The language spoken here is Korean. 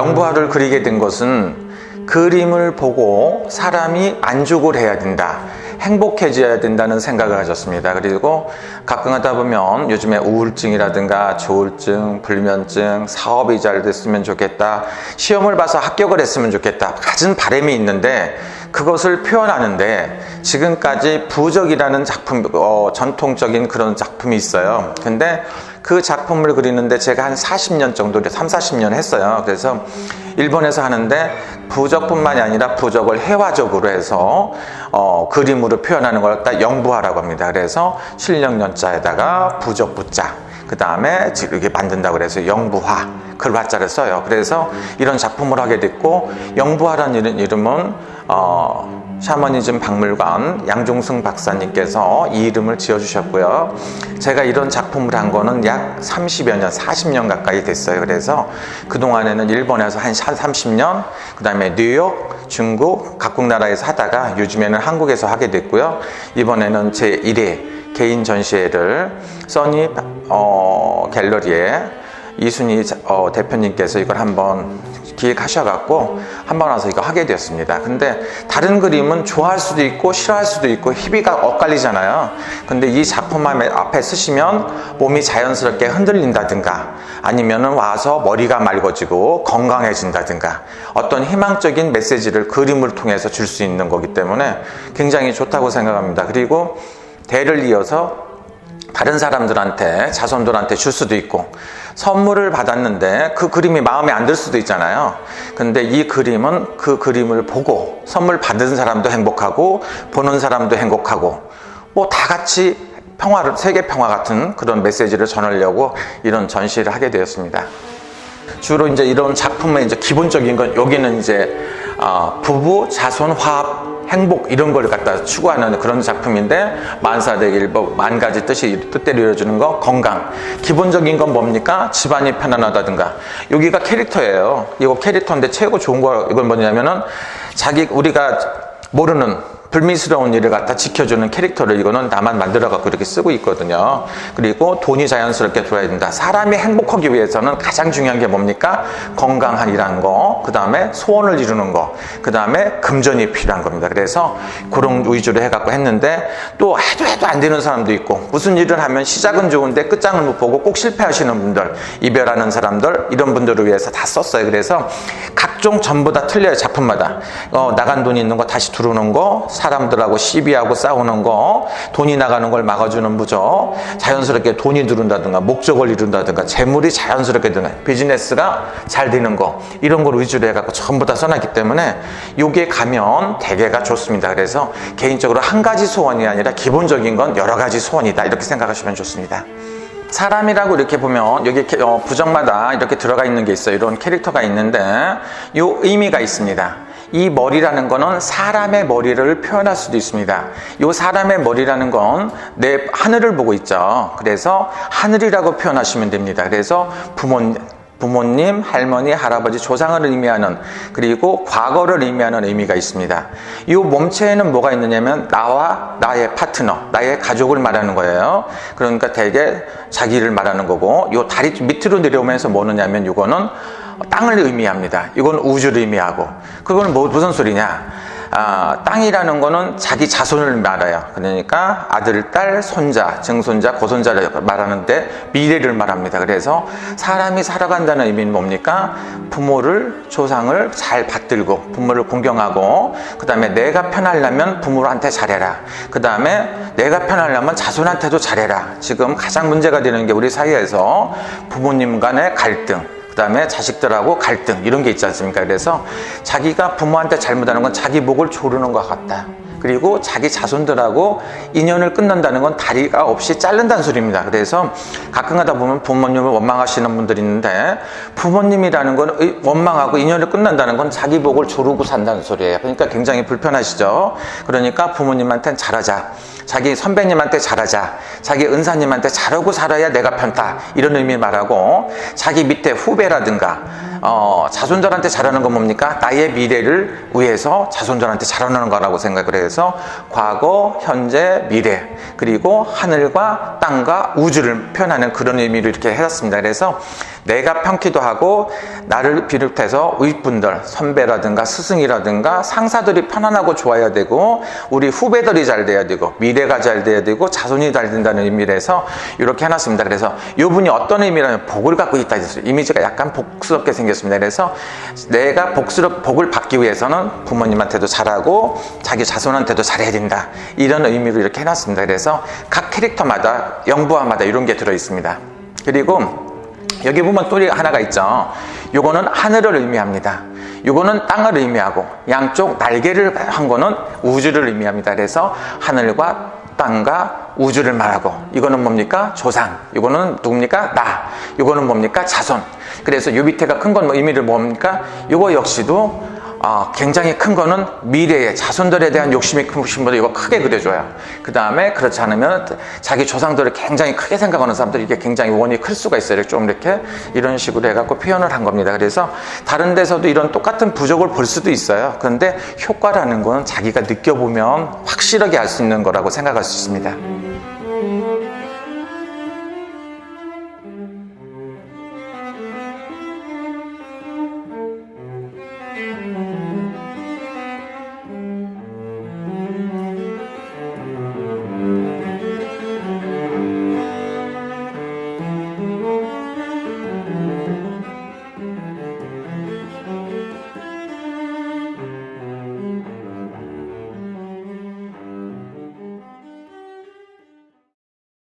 영부화를 그리게 된 것은 그림을 보고 사람이 만족을 해야 된다, 행복해져야 된다는 생각을 가졌습니다. 그리고 가끔 하다 보면 요즘에 우울증이라든가 조울증, 불면증, 사업이 잘 됐으면 좋겠다, 시험을 봐서 합격을 했으면 좋겠다, 가진 바람이 있는데 그것을 표현하는데 지금까지 부적이라는 작품, 전통적인 그런 작품이 있어요. 근데 그 작품을 그리는데 제가 한 40년 정도, 30-40년 했어요. 그래서 일본에서 하는데 부적뿐만이 아니라 부적을 회화적으로 해서 그림으로 표현하는 걸 갖다 영부화라고 합니다. 그래서 실력연자에다가 부적 부자, 그 다음에 이렇게 만든다고 그래서 영부화, 글화자를 써요. 그래서 이런 작품을 하게 됐고, 영부화라는 이름은 샤머니즘 박물관 양종승 박사님께서 이 이름을 지어주셨고요. 제가 이런 작품을 한 거는 약 30여 년, 40년 가까이 됐어요. 그래서 그동안에는 일본에서 한 30년, 그 다음에 뉴욕, 중국, 각국 나라에서 하다가 요즘에는 한국에서 하게 됐고요. 이번에는 제 1회 개인 전시회를 써니 갤러리에 이순희 대표님께서 이걸 한번 기획하셔갖고 한번 와서 이거 하게 되었습니다. 근데 다른 그림은 좋아할 수도 있고 싫어할 수도 있고 희비가 엇갈리잖아요. 근데 이 작품 앞에 쓰시면 몸이 자연스럽게 흔들린다든가, 아니면은 와서 머리가 맑아지고 건강해진다든가, 어떤 희망적인 메시지를 그림을 통해서 줄 수 있는 거기 때문에 굉장히 좋다고 생각합니다. 그리고 대를 이어서 다른 사람들한테, 자손들한테 줄 수도 있고, 선물을 받았는데 그 그림이 마음에 안 들 수도 있잖아요. 근데 이 그림은 그 그림을 보고 선물 받은 사람도 행복하고 보는 사람도 행복하고, 뭐 다 같이 평화를, 세계 평화 같은 그런 메시지를 전하려고 이런 전시를 하게 되었습니다. 주로 이제 이런 작품의 이제 기본적인 건, 여기는 이제 부부, 자손, 화합, 행복, 이런 걸 갖다 추구하는 그런 작품인데, 만사되길, 만 가지 뜻대로 이루어주는 거, 건강. 기본적인 건 뭡니까? 집안이 편안하다든가. 여기가 캐릭터예요. 이거 캐릭터인데 최고 좋은 거, 이건 뭐냐면은 우리가 모르는 불미스러운 일을 갖다 지켜주는 캐릭터를 이거는 나만 만들어갖고 이렇게 쓰고 있거든요. 그리고 돈이 자연스럽게 들어야 된다. 사람이 행복하기 위해서는 가장 중요한 게 뭡니까? 건강한이라는 거, 그 다음에 소원을 이루는 거, 그 다음에 금전이 필요한 겁니다. 그래서 그런 위주로 해갖고 했는데, 또 해도 안 되는 사람도 있고, 무슨 일을 하면 시작은 좋은데 끝장을 못 보고 꼭 실패하시는 분들, 이별하는 사람들, 이런 분들을 위해서 다 썼어요. 그래서 각종 전부 다 틀려요. 작품마다. 나간 돈이 있는 거 다시 들어오는 거, 사람들하고 시비하고 싸우는 거, 돈이 나가는 걸 막아주는 부적, 자연스럽게 돈이 들어온다든가, 목적을 이룬다든가, 재물이 자연스럽게 드는, 비즈니스가 잘 되는 거, 이런 걸 위주로 해갖고 전부 다 써놨기 때문에 여기에 가면 대개가 좋습니다. 그래서 개인적으로 한 가지 소원이 아니라 기본적인 건 여러 가지 소원이다, 이렇게 생각하시면 좋습니다. 사람이라고 이렇게 보면 여기 부적마다 이렇게 들어가 있는 게 있어요. 이런 캐릭터가 있는데 이 의미가 있습니다. 이 머리라는 거는 사람의 머리를 표현할 수도 있습니다. 이 사람의 머리라는 건 내 하늘을 보고 있죠. 그래서 하늘이라고 표현하시면 됩니다. 그래서 부모님, 할머니, 할아버지, 조상을 의미하는, 그리고 과거를 의미하는 의미가 있습니다. 이 몸체에는 뭐가 있느냐면 나와 나의 파트너, 나의 가족을 말하는 거예요. 그러니까 대개 자기를 말하는 거고, 이 다리 밑으로 내려오면서 뭐느냐면 이거는 땅을 의미합니다. 이건 우주를 의미하고. 그건 무슨 소리냐? 땅이라는 거는 자기 자손을 말해요. 그러니까 아들, 딸, 손자, 증손자, 고손자를 말하는데 미래를 말합니다. 그래서 사람이 살아간다는 의미는 뭡니까? 부모를, 조상을 잘 받들고 부모를 공경하고, 그 다음에 내가 편하려면 부모한테 잘해라. 그 다음에 내가 편하려면 자손한테도 잘해라. 지금 가장 문제가 되는 게 우리 사회에서 부모님 간의 갈등, 그 다음에 자식들하고 갈등, 이런 게 있지 않습니까? 그래서 자기가 부모한테 잘못하는 건 자기 목을 조르는 것 같다. 그리고 자기 자손들하고 인연을 끊는다는 건 다리가 없이 자른다는 소리입니다. 그래서 가끔 가다 보면 부모님을 원망하시는 분들이 있는데, 부모님이라는 건 원망하고 인연을 끊는다는 건 자기 목을 조르고 산다는 소리예요. 그러니까 굉장히 불편하시죠. 그러니까 부모님한테는 잘하자, 자기 선배님한테 잘하자, 자기 은사님한테 잘하고 살아야 내가 편다, 이런 의미 말하고, 자기 밑에 후배라든가 자손들한테 잘하는 건 뭡니까? 나의 미래를 위해서 자손들한테 잘하는 거라고 생각을 해서 과거, 현재, 미래, 그리고 하늘과 땅과 우주를 표현하는 그런 의미로 이렇게 해놨습니다. 그래서 내가 편키도 하고 나를 비롯해서 윗분들, 선배라든가 스승이라든가 상사들이 편안하고 좋아야 되고 우리 후배들이 잘 돼야 되고 미래가 잘 돼야 되고 자손이 잘 된다는 의미에서 이렇게 해놨습니다. 그래서 이분이 어떤 의미라면 복을 갖고 있다. 이미지가 약간 복스럽게 생겼습니다. 그래서 내가 복을 받기 위해서는 부모님한테도 잘하고 자기 자손한테도 잘해야 된다. 이런 의미로 이렇게 해놨습니다. 그래서 각 캐릭터마다 영부화마다 이런 게 들어있습니다. 그리고 여기 보면 또 하나가 있죠. 요거는 하늘을 의미합니다. 요거는 땅을 의미하고 양쪽 날개를 한 거는 우주를 의미합니다. 그래서 하늘과 땅과 우주를 말하고 이거는 뭡니까? 조상. 이거는 누굽니까? 나. 이거는 뭡니까? 자손. 그래서 요 밑에가 큰 건 의미를 뭡니까? 요거 역시도 굉장히 큰 거는 미래의 자손들에 대한 욕심이 크신 분들 이거 크게 그려줘요. 그 다음에 그렇지 않으면 자기 조상들을 굉장히 크게 생각하는 사람들이 이게 굉장히 원이 클 수가 있어요. 좀 이렇게 이런 식으로 해갖고 표현을 한 겁니다. 그래서 다른 데서도 이런 똑같은 부족을 볼 수도 있어요. 그런데 효과라는 건 자기가 느껴보면 확실하게 알 수 있는 거라고 생각할 수 있습니다.